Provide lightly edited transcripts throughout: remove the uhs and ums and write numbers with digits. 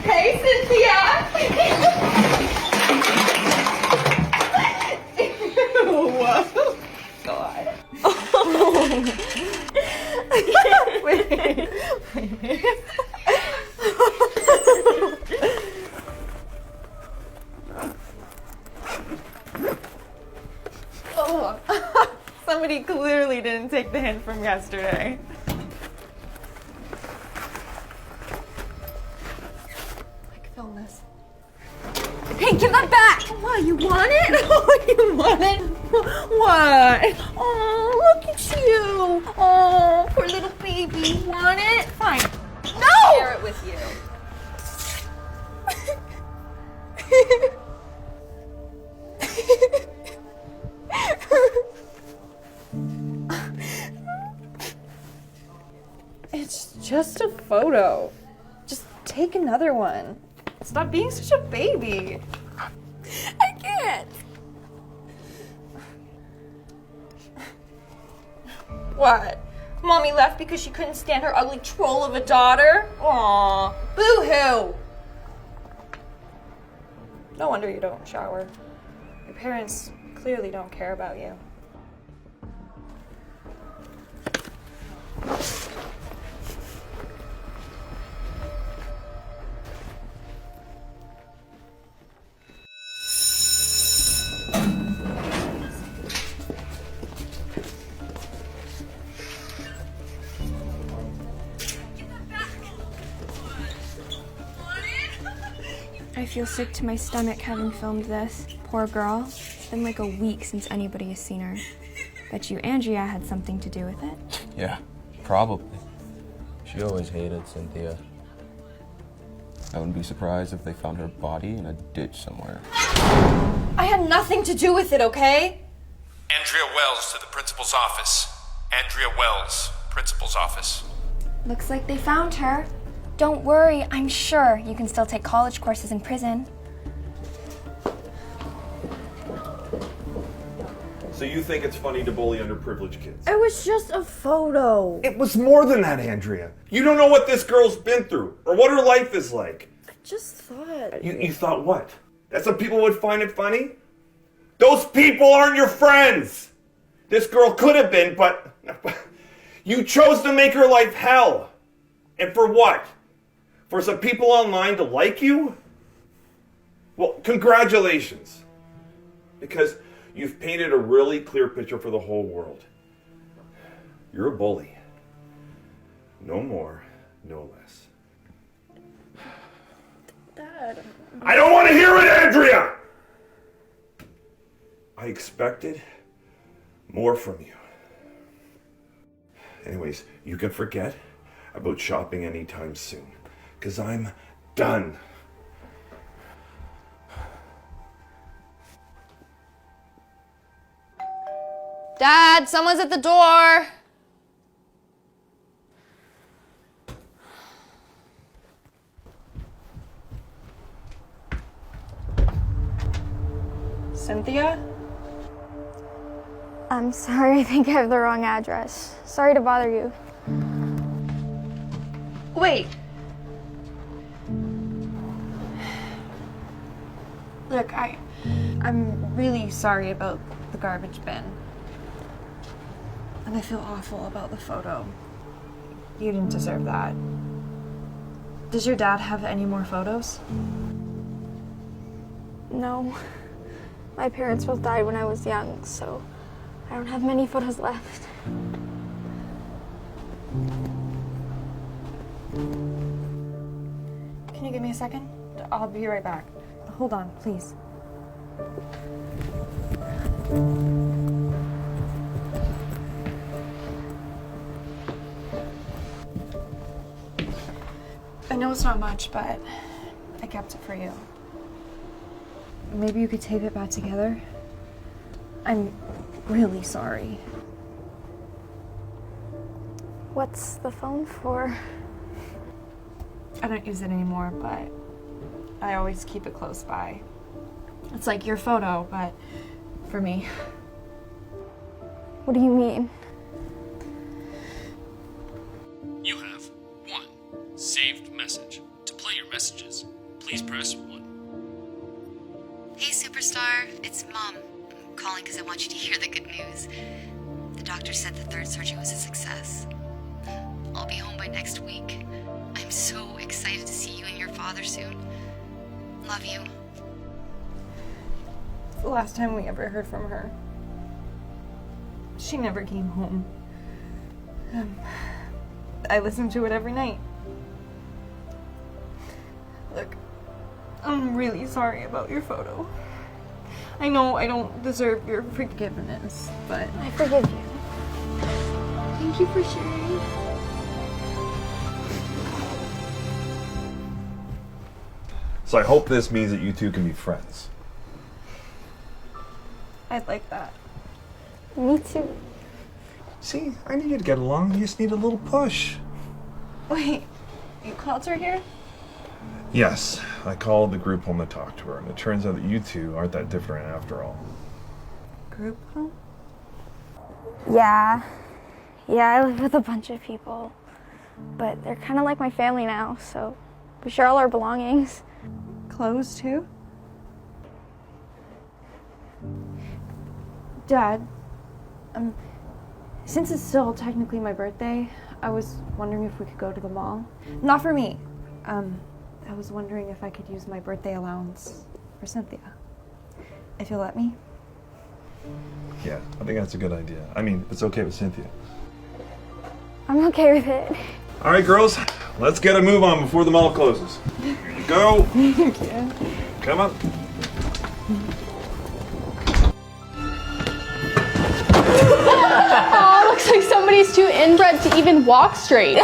Hey, Cynthia! Whoa. God. Wait. Oh. Somebody clearly didn't take the hint from yesterday. Film this. Hey, give that back! What, you want it? Oh, you want it? What? Oh, look at you. Oh, poor little baby. You want it? Fine. No! I'll share it with you. It's just a photo. Just take another one. Stop being such a baby. I can't. What? Mommy left because she couldn't stand her ugly troll of a daughter? Aw, boo-hoo. No wonder you don't shower. Your parents clearly don't care about you. I feel sick to my stomach having filmed this. Poor girl. It's been like a week since anybody has seen her. Bet you Andrea had something to do with it. Yeah, probably. She always hated Cynthia. I wouldn't be surprised if they found her body in a ditch somewhere. I had nothing to do with it, okay? Andrea Wells to the principal's office. Andrea Wells, principal's office. Looks like they found her. Don't worry, I'm sure you can still take college courses in prison. So you think it's funny to bully underprivileged kids? It was just a photo. It was more than that, Andrea. You don't know what this girl's been through, or what her life is like. I just thought... You thought what? That some people would find it funny? Those people aren't your friends! This girl could have been, but... You chose to make her life hell. And for what? For some people online to like you? Well, congratulations. Because you've painted a really clear picture for the whole world. You're a bully. No more, no less. Dad... I don't want to hear it, Andrea! I expected more from you. Anyways, you can forget about shopping anytime soon. Because I'm done. Dad, someone's at the door. Cynthia? I'm sorry, I think I have the wrong address. Sorry to bother you. Wait. Look, I'm really sorry about the garbage bin. And I feel awful about the photo. You didn't deserve that. Does your dad have any more photos? No. My parents both died when I was young, so I don't have many photos left. Can you give me a second? I'll be right back. Hold on, please. I know it's not much, but I kept it for you. Maybe you could tape it back together? I'm really sorry. What's the phone for? I don't use it anymore, but I always keep it close by. It's like your photo, but for me. What do you mean? You have 1 saved message. To play your message, messages. Please press 1. Hey, Superstar. It's Mom. I'm calling because I want you to hear the good news. The doctor said the third surgery was a success. I'll be home by next week. I'm so excited to see you and your father soon. Love you. It's the last time we ever heard from her. She never came home. I listen to it every night. Look, I'm really sorry about your photo. I know I don't deserve your forgiveness, but I forgive you. thank you for sharing. So I hope this means that you two can be friends. I'd like that. Me too. See, I knew you'd get along. You just need a little push. Wait, you called her here? Yes, I called the group home to talk to her, and it turns out that you two aren't that different after all. Group home? Yeah. Yeah, I live with a bunch of people. But they're kind of like my family now, so we share all our belongings. Clothes too? Dad, since it's still technically my birthday, I was wondering if we could go to the mall. Not for me. I was wondering if I could use my birthday allowance for Cynthia. If you'll let me. Yeah, I think that's a good idea. I mean, if it's okay with Cynthia. I'm okay with it. All right, girls, let's get a move on before the mall closes. Here you go. Thank you. Come on. Looks like somebody's too inbred to even walk straight.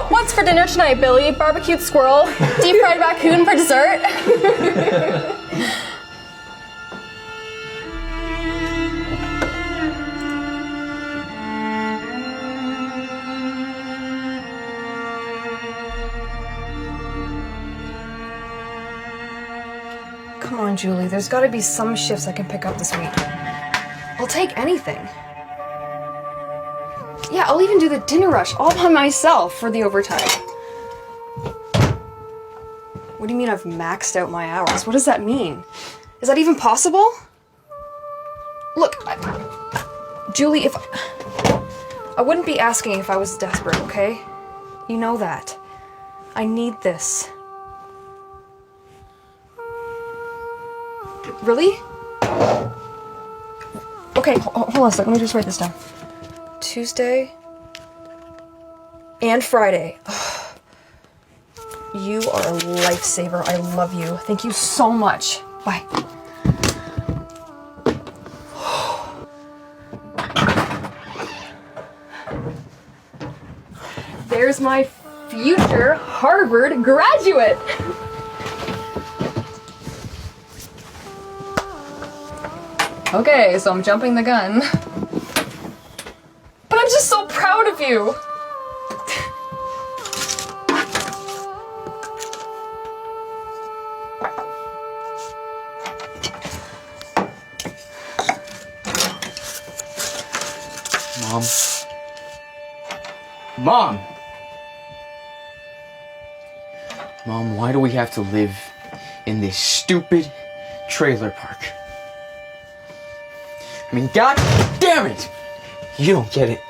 What's for dinner tonight, Billy? Barbecued squirrel? Deep fried raccoon for dessert? Come on, Julie. There's got to be some shifts I can pick up this week. I'll take anything. Yeah, I'll even do the dinner rush all by myself for the overtime. What do you mean I've maxed out my hours? What does that mean? Is that even possible? Look, Julie, if I wouldn't be asking if I was desperate, okay? You know that. I need this. Really? Okay, hold on a sec. Let me just write this down. Tuesday and Friday. You are a lifesaver. I love you. Thank you so much. Bye. There's my future Harvard graduate. Okay, so I'm jumping the gun. But I'm just so proud of you. Mom. Mom! Mom, why do we have to live in this stupid trailer park? I mean, god damn it! You don't get it.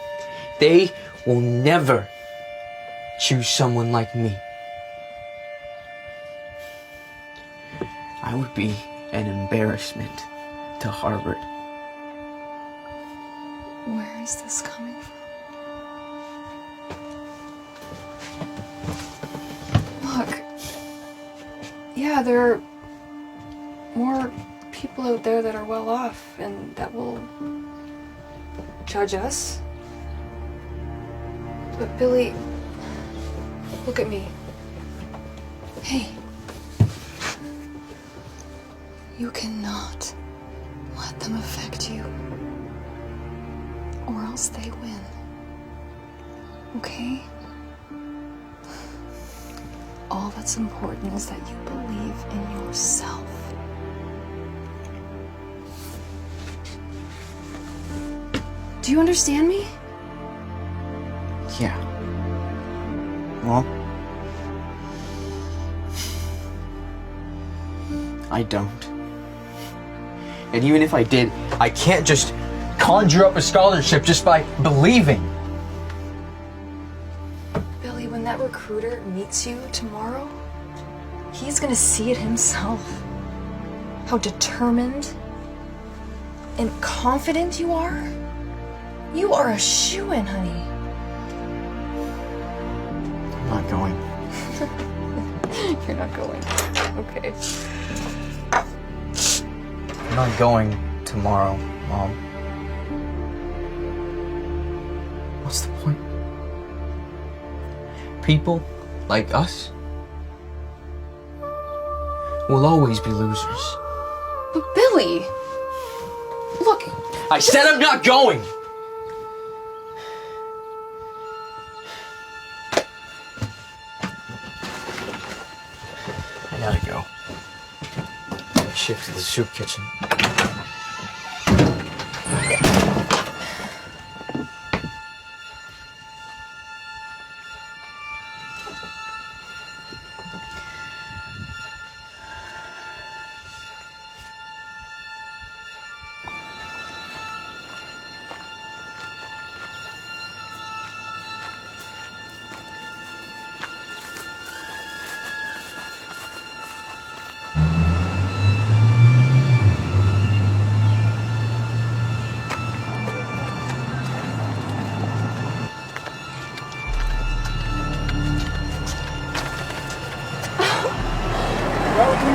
They will never choose someone like me. I would be an embarrassment to Harvard. Where is this coming from? Look. Yeah, there are more people out there that are well off and that will judge us. But Billy, look at me. Hey. You cannot let them affect you, or else they win. Okay? All that's important is that you believe in yourself. Do you understand me? Yeah. Well, I don't. And even if I did, I can't just conjure up a scholarship just by believing. Billy, when that recruiter meets you tomorrow, he's gonna see it himself. How determined and confident you are. You are a shoo-in, honey. I'm not going. You're not going. Okay. I'm not going tomorrow, Mom. What's the point? People like us will always be losers. But Billy! Look! I said I'm not going! I gotta go. Shift to the soup kitchen.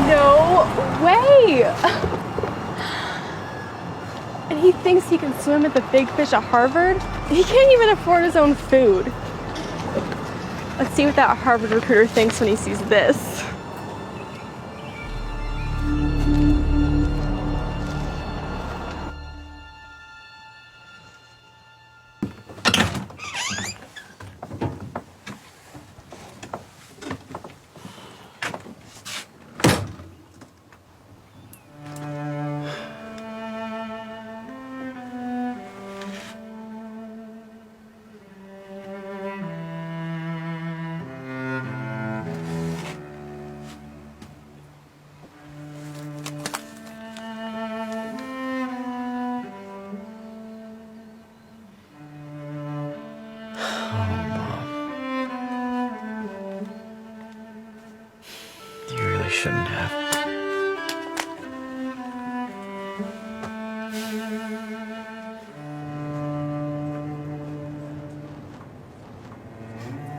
No way! And he thinks he can swim at the big fish at Harvard? He can't even afford his own food. Let's see what that Harvard recruiter thinks when he sees this. You really shouldn't have.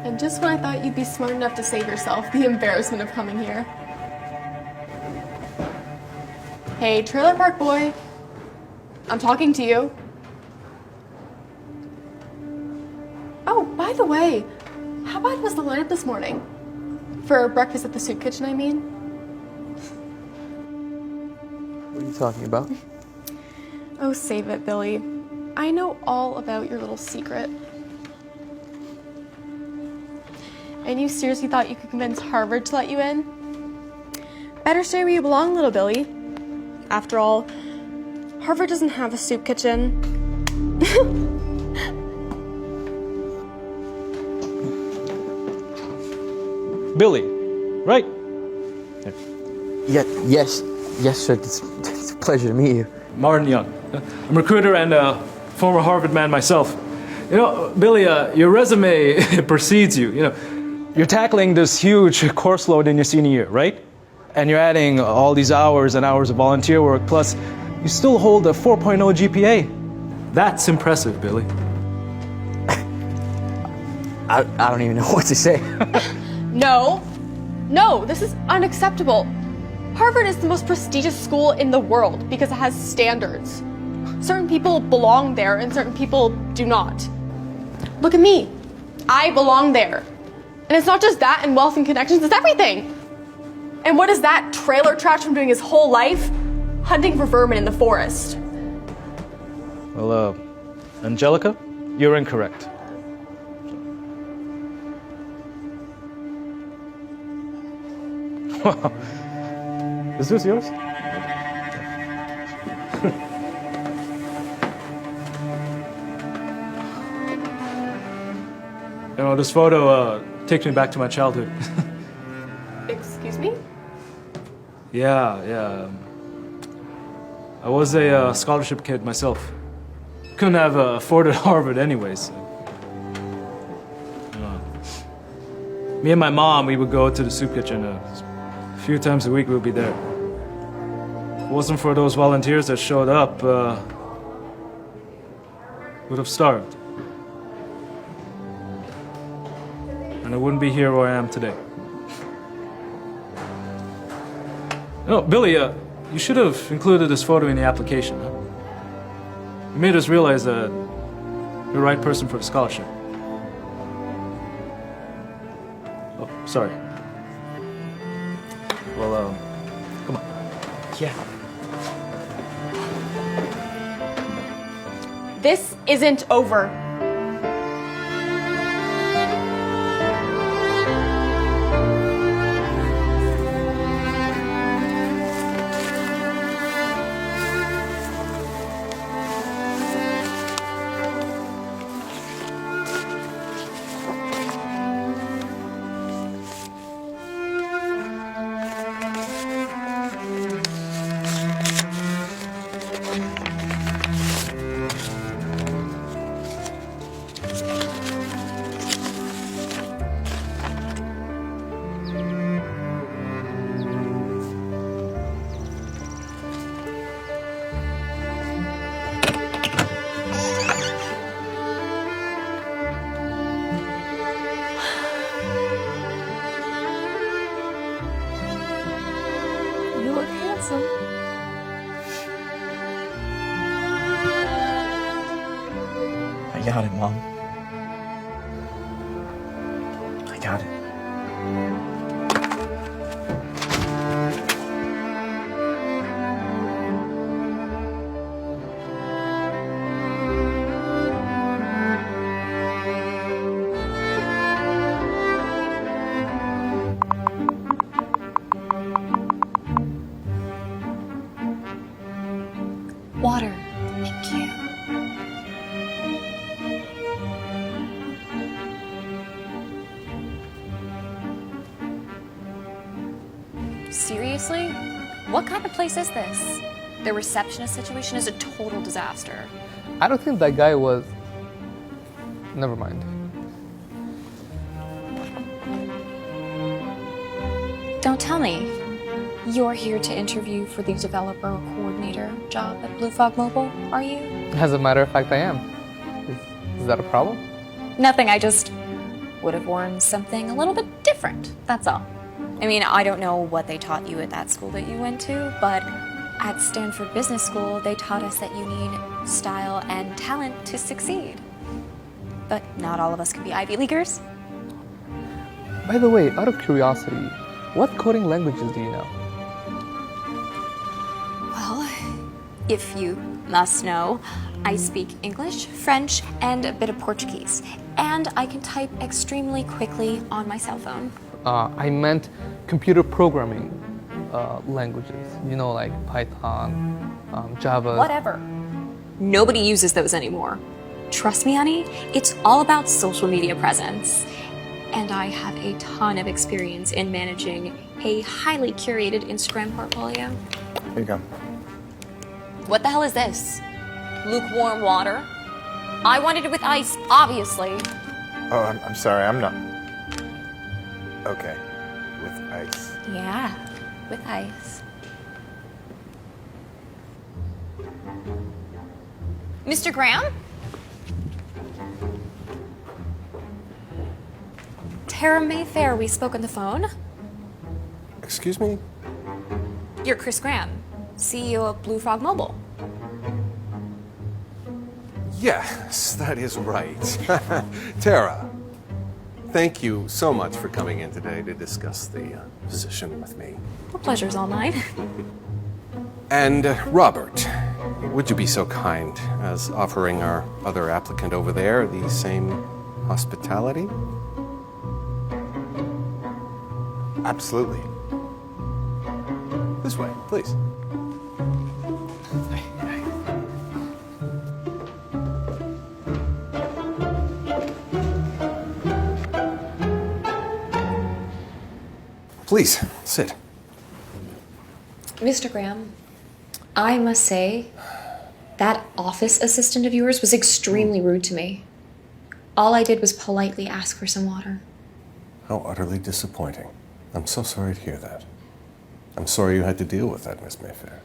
And just when I thought you'd be smart enough to save yourself the embarrassment of coming here. Hey, Trailer Park Boy. I'm talking to you. Oh, by the way, how bad was the lineup this morning? For breakfast at the soup kitchen, I mean. What are you talking about? Oh, save it, Billy. I know all about your little secret. And you seriously thought you could convince Harvard to let you in? Better stay where you belong, little Billy. After all, Harvard doesn't have a soup kitchen. Billy, right? Yes, sir. It's a pleasure to meet you. Martin Young. I'm a recruiter and a former Harvard man myself. You know, Billy, your resume precedes you. You know, you're tackling this huge course load in your senior year, right? And you're adding all these hours and hours of volunteer work, plus you still hold a 4.0 GPA. That's impressive, Billy. I don't even know what to say. No, this is unacceptable. Harvard is the most prestigious school in the world because it has standards. Certain people belong there and certain people do not. Look at me. I belong there. And it's not just that and wealth and connections, it's everything. And what is that trailer trash from doing his whole life? Hunting for vermin in the forest. Well, Angelica, you're incorrect. Wow. Is this yours? You know, this photo takes me back to my childhood. Excuse me? Yeah. I was a scholarship kid myself. Couldn't have afforded Harvard anyways. Me and my mom, we would go to the soup kitchen a few times a week. We would be there. If it wasn't for those volunteers that showed up, would have starved. And I wouldn't be here where I am today. No, Billy, you should have included this photo in the application. Huh? You made us realize that you're the right person for the scholarship. Oh, sorry. Well, come on. Yeah. This isn't over. You look handsome. I got it, Mom. I got it. Water. Thank you. Seriously? What kind of place is this? The receptionist situation is a total disaster. I don't think that guy was... Never mind. Don't tell me. You're here to interview for the developer coordinator job at Blue Frog Mobile, are you? As a matter of fact, I am. Is that a problem? Nothing, I just would have worn something a little bit different, that's all. I mean, I don't know what they taught you at that school that you went to, but at Stanford Business School, they taught us that you need style and talent to succeed. But not all of us can be Ivy Leaguers. By the way, out of curiosity, what coding languages do you know? Well, if you must know, I speak English, French, and a bit of Portuguese. And I can type extremely quickly on my cell phone. I meant computer programming languages. You know, like Python, Java. Whatever. Nobody uses those anymore. Trust me, honey, it's all about social media presence. And I have a ton of experience in managing a highly curated Instagram portfolio. Here you go. What the hell is this? Lukewarm water? I wanted it with ice, obviously. Oh, I'm sorry, I'm not... Okay, with ice. Yeah, with ice. Mr. Graham? Tara Mayfair, we spoke on the phone. Excuse me? You're Chris Graham, CEO of Blue Frog Mobile. Yes, that is right. Tara, thank you so much for coming in today to discuss the position with me. The pleasure's all mine. And Robert, would you be so kind as offering our other applicant over there the same hospitality? Absolutely. This way, please. Please, sit. Mr. Graham, I must say, that office assistant of yours was extremely rude to me. All I did was politely ask for some water. How utterly disappointing. I'm so sorry to hear that. I'm sorry you had to deal with that, Miss Mayfair.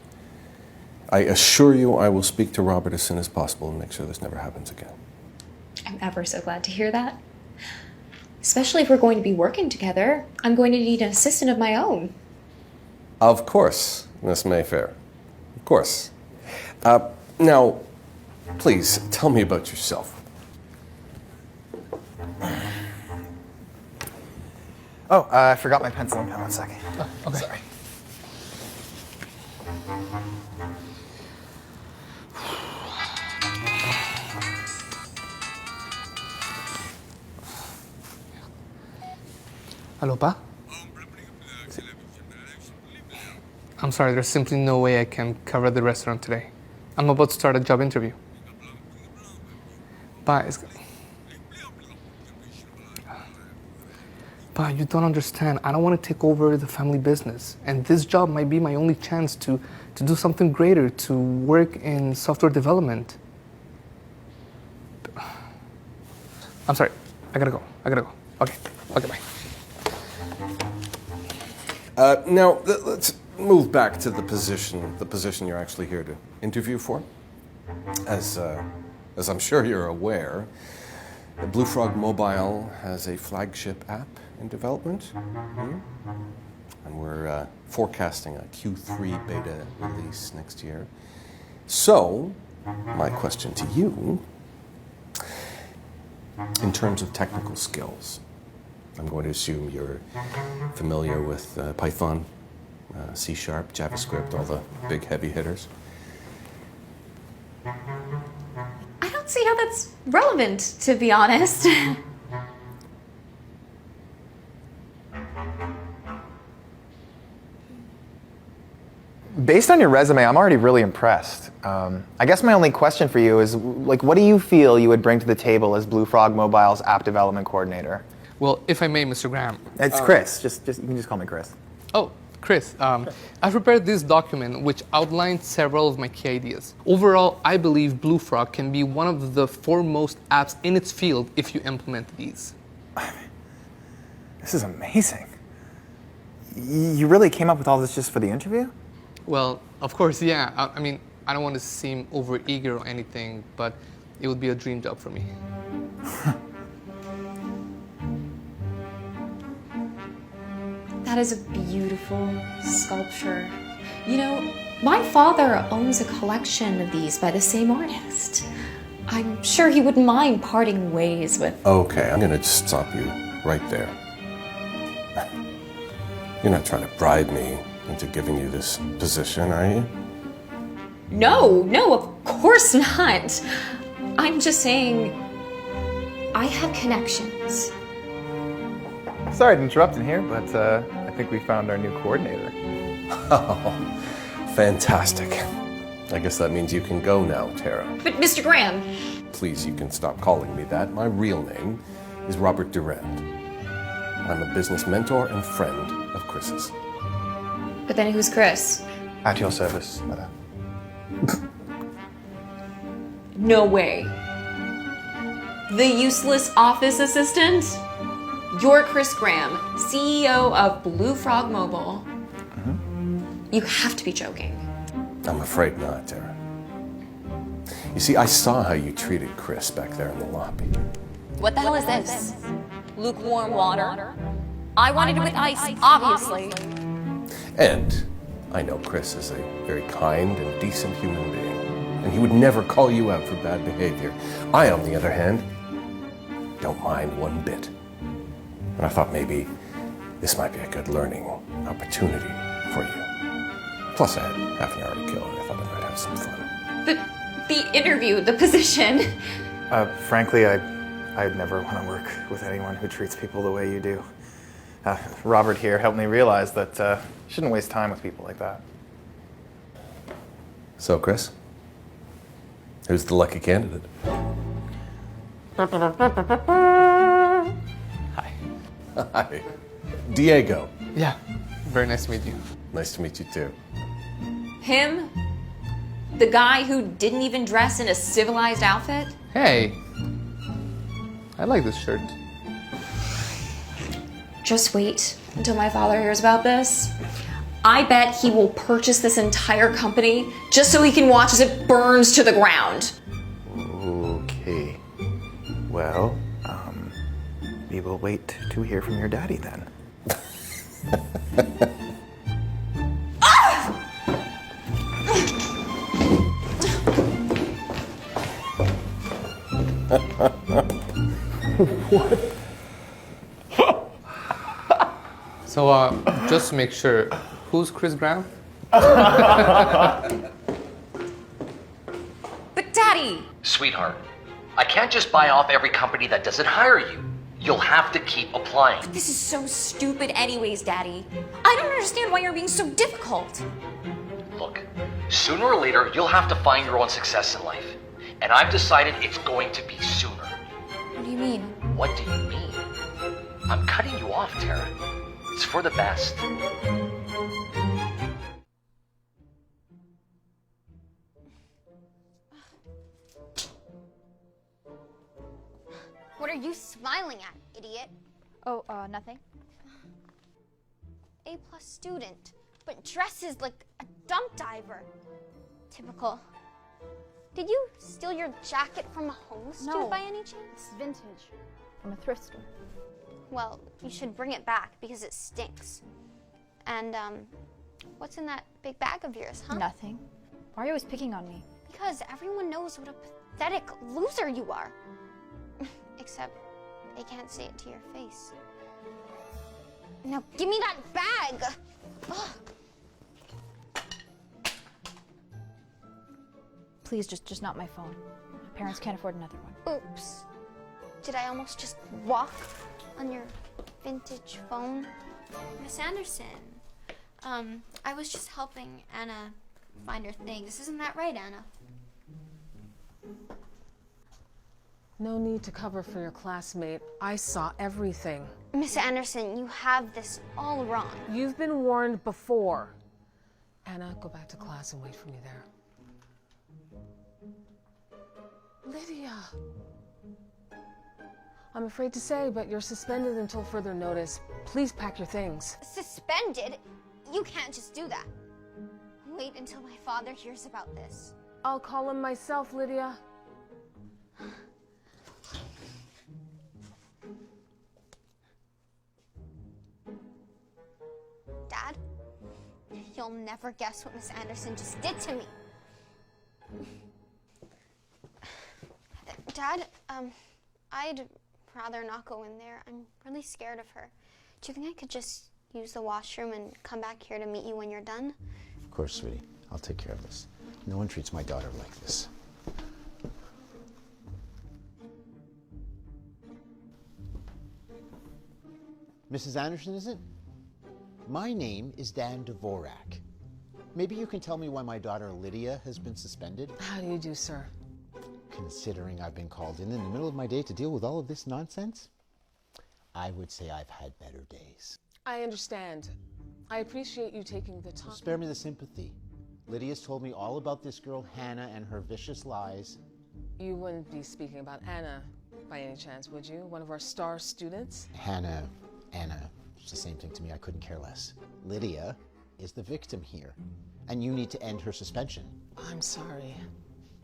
I assure you I will speak to Robert as soon as possible and make sure this never happens again. I'm ever so glad to hear that. Especially if we're going to be working together. I'm going to need an assistant of my own. Of course, Miss Mayfair. Of course. Now, please, tell me about yourself. Oh, I forgot my pencil and pen. 1 second. Oh, okay. Sorry. Hello, Pa? I'm sorry, there's simply no way I can cover the restaurant today. I'm about to start a job interview. Pa, Pa, you don't understand. I don't want to take over the family business. And this job might be my only chance to do something greater, to work in software development. I'm sorry. I gotta go. Okay, bye. Now, let's move back to the position you're actually here to interview for. As I'm sure you're aware, the Blue Frog Mobile has a flagship app in development. And we're forecasting a Q3 beta release next year. So, my question to you, in terms of technical skills, I'm going to assume you're familiar with Python, C#, JavaScript, all the big heavy hitters. I don't see how that's relevant, to be honest. Based on your resume, I'm already really impressed. I guess my only question for you is, like, what do you feel you would bring to the table as Blue Frog Mobile's app development coordinator? Well, if I may, Mr. Graham. It's Chris. You can just call me Chris. Oh, Chris. I've prepared this document which outlines several of my key ideas. Overall, I believe Blue Frog can be one of the foremost apps in its field if you implement these. This is amazing. You really came up with all this just for the interview? Well, of course, yeah. I mean, I don't want to seem over-eager or anything, but it would be a dream job for me. That is a beautiful sculpture. You know, my father owns a collection of these by the same artist. I'm sure he wouldn't mind parting ways with... Okay, I'm going to just stop you right there. You're not trying to bribe me into giving you this position, are you? No, of course not. I'm just saying, I have connections. Sorry to interrupt in here, but I think we found our new coordinator. Oh, fantastic. I guess that means you can go now, Tara. But Mr. Graham... Please, you can stop calling me that. My real name is Robert Durand. I'm a business mentor and friend of Chris's. But then who's Chris? At your service, madam. No way. The useless office assistant? You're Chris Graham, CEO of Blue Frog Mobile. You have to be joking. I'm afraid not, Tara. You see, I saw how you treated Chris back there in the lobby. What the hell is this? Lukewarm water? I wanted it with ice, obviously. And I know Chris is a very kind and decent human being, and he would never call you out for bad behavior. I, on the other hand, don't mind one bit. And I thought maybe this might be a good learning opportunity for you. Plus, I had half an hour to kill, and I thought I might have some fun. The interview, the position. Frankly, I'd never want to work with anyone who treats people the way you do. Robert here helped me realize that shouldn't waste time with people like that. So, Chris, who's the lucky candidate? Hi. Hi. Diego. Yeah, very nice to meet you. Nice to meet you too. Him? The guy who didn't even dress in a civilized outfit? Hey, I like this shirt. Just wait until my father hears about this. I bet he will purchase this entire company just so he can watch as it burns to the ground. Okay. Well, we will wait to hear from your daddy then. What? So, just to make sure, who's Chris Brown? But Daddy! Sweetheart, I can't just buy off every company that doesn't hire you. You'll have to keep applying. This is so stupid anyways, Daddy. I don't understand why you're being so difficult. Look, sooner or later, you'll have to find your own success in life. And I've decided it's going to be sooner. What do you mean? What do you mean? I'm cutting you off, Tara. It's for the best. What are you smiling at, idiot? Oh, nothing. A+ student, but dresses like a dump diver. Typical. Did you steal your jacket from a homeless student by any chance? It's vintage. From a thrift store. Well, you should bring it back because it stinks. And, what's in that big bag of yours, huh? Nothing. Why are you always picking on me? Because everyone knows what a pathetic loser you are. Except they can't say it to your face. Now give me that bag! Ugh. Please, just not my phone. My parents can't afford another one. Oops. Did I almost just walk on your vintage phone? Miss Anderson, I was just helping Anna find her things. Isn't that right, Anna? No need to cover for your classmate. I saw everything. Miss Anderson, you have this all wrong. You've been warned before. Anna, go back to class and wait for me there. Lydia. I'm afraid to say, but you're suspended until further notice. Please pack your things. Suspended? You can't just do that. Wait until my father hears about this. I'll call him myself, Lydia. Dad, you'll never guess what Miss Anderson just did to me. Dad, I'd rather not go in there. I'm really scared of her. Do you think I could just use the washroom and come back here to meet you when you're done? Of course, sweetie. I'll take care of this. No one treats my daughter like this. Mrs. Anderson, is it? My name is Dan Dvorak. Maybe you can tell me why my daughter Lydia has been suspended? How do you do, sir? Considering I've been called in the middle of my day to deal with all of this nonsense, I would say I've had better days. I understand. I appreciate you taking the time. Spare me the sympathy. Lydia's told me all about this girl, Hannah, and her vicious lies. You wouldn't be speaking about Anna by any chance, would you? One of our star students? Hannah, Anna, it's the same thing to me. I couldn't care less. Lydia is the victim here, and you need to end her suspension. I'm sorry.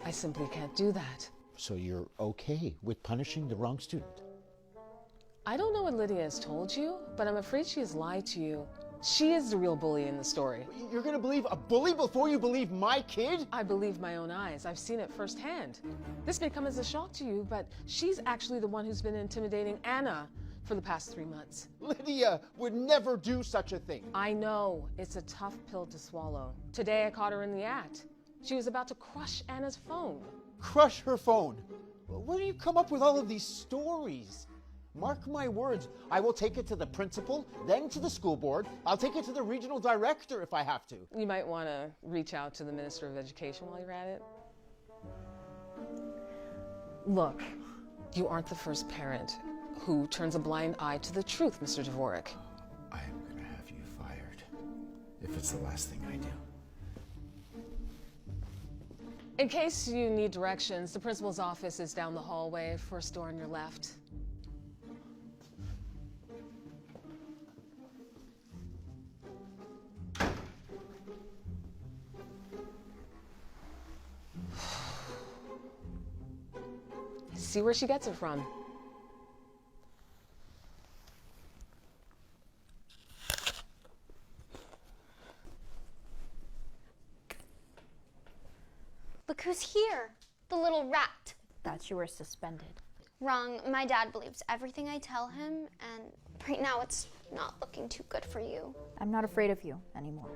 I simply can't do that. So you're okay with punishing the wrong student? I don't know what Lydia has told you, but I'm afraid she has lied to you. She is the real bully in the story. You're gonna believe a bully before you believe my kid? I believe my own eyes. I've seen it firsthand. This may come as a shock to you, but she's actually the one who's been intimidating Anna for the past 3 months. Lydia would never do such a thing. I know. It's a tough pill to swallow. Today I caught her in the act. She was about to crush Anna's phone. Crush her phone? Where do you come up with all of these stories? Mark my words, I will take it to the principal, then to the school board. I'll take it to the regional director if I have to. You might want to reach out to the Minister of Education while you're at it. Look, you aren't the first parent who turns a blind eye to the truth, Mr. Dvorak. I am going to have you fired if it's the last thing I do. In case you need directions, the principal's office is down the hallway, first door on your left. See where she gets it from. Look who's here, the little rat. Thought you were suspended. Wrong. My dad believes everything I tell him, and right now it's not looking too good for you. I'm not afraid of you anymore.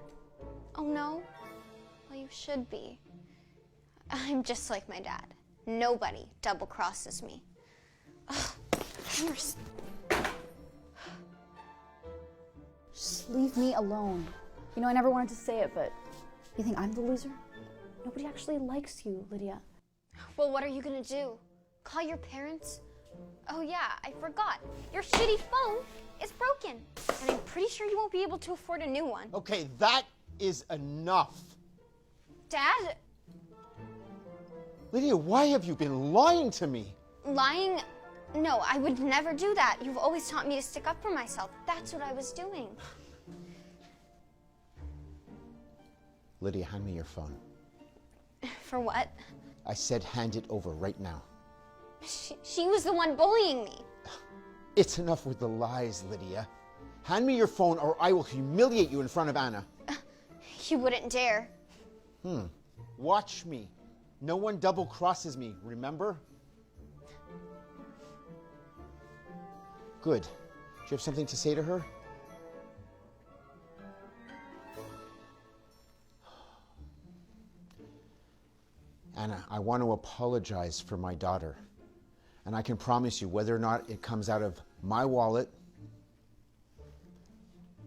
Oh no? Well, you should be. I'm just like my dad. Nobody double crosses me. Ugh, Just leave me alone. You know, I never wanted to say it, but you think I'm the loser? Nobody actually likes you, Lydia. Well, what are you gonna do? Call your parents? Oh yeah, I forgot. Your shitty phone is broken, and I'm pretty sure you won't be able to afford a new one. Okay, that is enough. Dad? Lydia, why have you been lying to me? Lying? No, I would never do that. You've always taught me to stick up for myself. That's what I was doing. Lydia, hand me your phone. For what? I said hand it over right now. She was the one bullying me. It's enough with the lies, Lydia. Hand me your phone or I will humiliate you in front of Anna. You wouldn't dare. Watch me. No one double crosses me, remember? Good. Do you have something to say to her? Anna, I want to apologize for my daughter. And I can promise you, whether or not it comes out of my wallet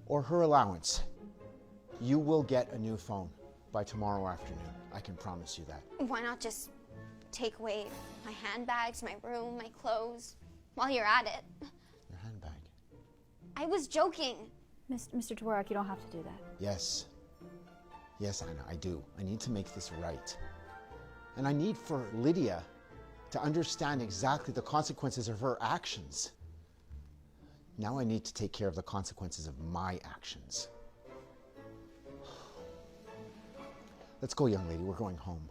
or her allowance, you will get a new phone by tomorrow afternoon. I can promise you that. Why not just take away my handbags, my room, my clothes, while you're at it? Your handbag. I was joking. Mr. Dvorak, you don't have to do that. Yes. Yes, Anna, I do. I need to make this right. And I need for Lydia to understand exactly the consequences of her actions. Now I need to take care of the consequences of my actions. Let's go, young lady. We're going home.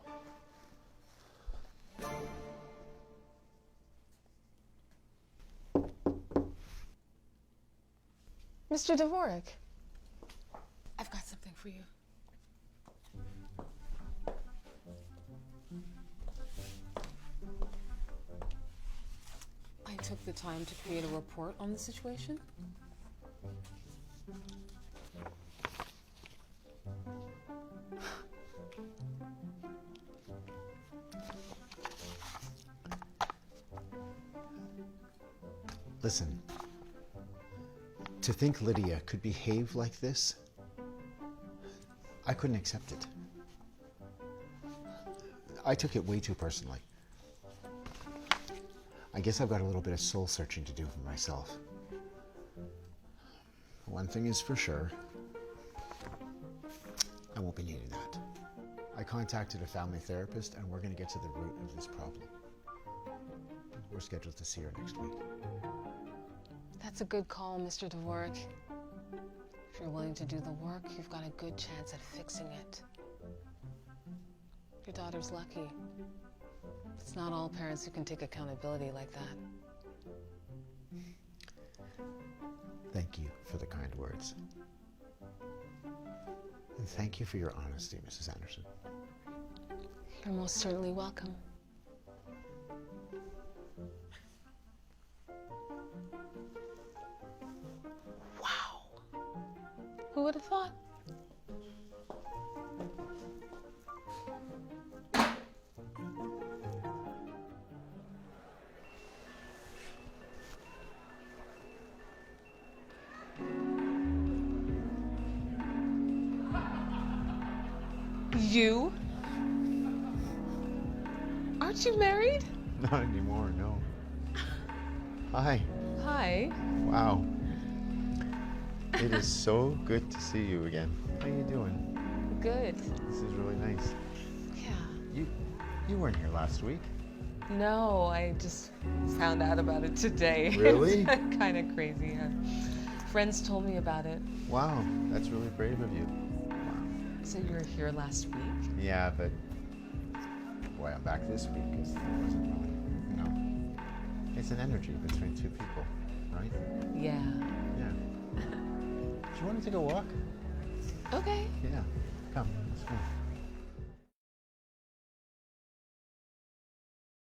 Mr. Dvorak, I've got something for you. I took the time to create a report on the situation. Listen, to think Lydia could behave like this, I couldn't accept it. I took it way too personally. I guess I've got a little bit of soul searching to do for myself. One thing is for sure, I won't be needing that. I contacted a family therapist and we're going to get to the root of this problem. We're scheduled to see her next week. That's a good call, Mr. Dvorak. If you're willing to do the work, you've got a good chance at fixing it. Your daughter's lucky. It's not all parents who can take accountability like that. Thank you for the kind words. And thank you for your honesty, Mrs. Anderson. You're most certainly welcome. Wow. Who would have thought? You? Aren't you married? Not anymore, no. Hi. Hi. Wow. It is so good to see you again. How you doing? Good. This is really nice. Yeah. You You weren't here last week. No, I just found out about it today. Really? It's kind of crazy. Friends told me about it. Wow, that's really brave of you. So you were here last week? Yeah, but boy, I'm back this week because there wasn't really, you know, it's an energy between two people, right? Yeah. Yeah. Do you want to take a walk? Okay. Yeah. Come, let's go.